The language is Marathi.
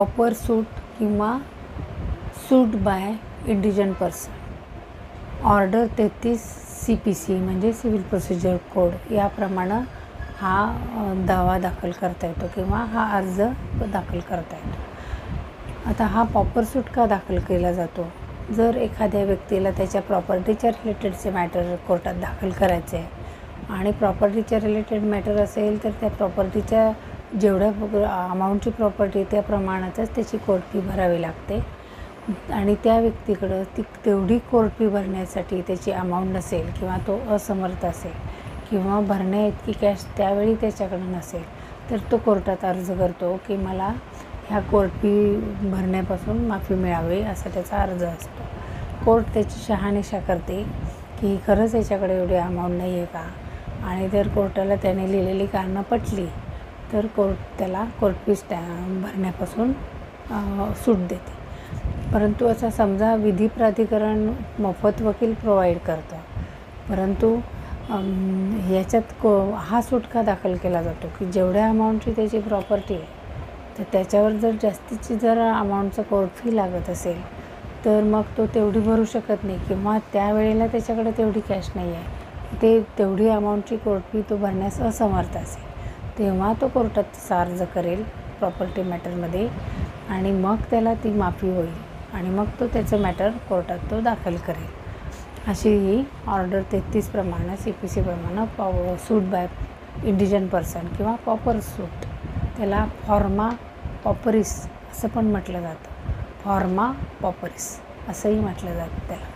प्रॉपर सूट किंवा सूट बाय इंडिजन पर्सन. ऑर्डर 33 CPC म्हणजे सिव्हिल प्रोसिजर कोड याप्रमाणे हा दावा दाखल करता येतो किंवा हा अर्ज दाखल करता येतो. आता हा प्रॉपर सूट का दाखल केला जातो? जर एखाद्या व्यक्तीला त्याच्या प्रॉपर्टीच्या रिलेटेडचे मॅटर कोर्टात दाखल करायचे आहे आणि प्रॉपर्टीच्या रिलेटेड मॅटर असेल तर त्या प्रॉपर्टीच्या जेवढ्या अमाऊंटची प्रॉपर्टी त्या प्रमाणातच त्याची कोर्ट फी भरावी लागते आणि त्या व्यक्तीकडं तेवढी कोर्ट फी भरण्यासाठी त्याची अमाऊंट नसेल किंवा तो असमर्थ असेल किंवा भरण्या इतकी कॅश त्यावेळी त्याच्याकडं नसेल तर तो कोर्टात अर्ज करतो की मला ह्या कोर्ट फी भरण्यापासून माफी मिळावी असा त्याचा अर्ज असतो. कोर्ट त्याची शहानिशा करते की खरंच याच्याकडे एवढी अमाऊंट नाही आहे का, आणि जर कोर्टाला त्याने लिहिलेली कारणं पटली तर कोर्ट त्याला कोर्ट फी भरण्यापासून सूट देते. परंतु असा समजा विधी प्राधिकरण मोफत वकील प्रोव्हाइड करतं, परंतु याच्यात हा सूट का दाखल केला जातो की जेवढ्या अमाऊंटची त्याची प्रॉपर्टी आहे तर त्याच्यावर जर जास्तीची जर अमाऊंटचं कोर्ट फी लागत असेल तर मग तो तेवढी भरू शकत नाही किंवा त्यावेळेला त्याच्याकडे तेवढी कॅश नाही आहे, तेवढी अमाऊंटची कोर्ट फी तो भरण्यास असमर्थ असेल, तेव्हा तो कोर्टात तसा अर्ज करेल प्रॉपर्टी मॅटरमध्ये आणि मग त्याला ती माफी होईल आणि मग तो त्याचं मॅटर कोर्टात तो दाखल करेल. अशी ही ऑर्डर 33 प्रमाणे CPC प्रमाणे सूट बाय इंडिजन पर्सन किंवा प्रॉपर सूट, त्याला फॉर्मा पॉपरिस असं पण म्हटलं जातं, फॉर्मा पॉपरिस असंही म्हटलं जातं त्याला.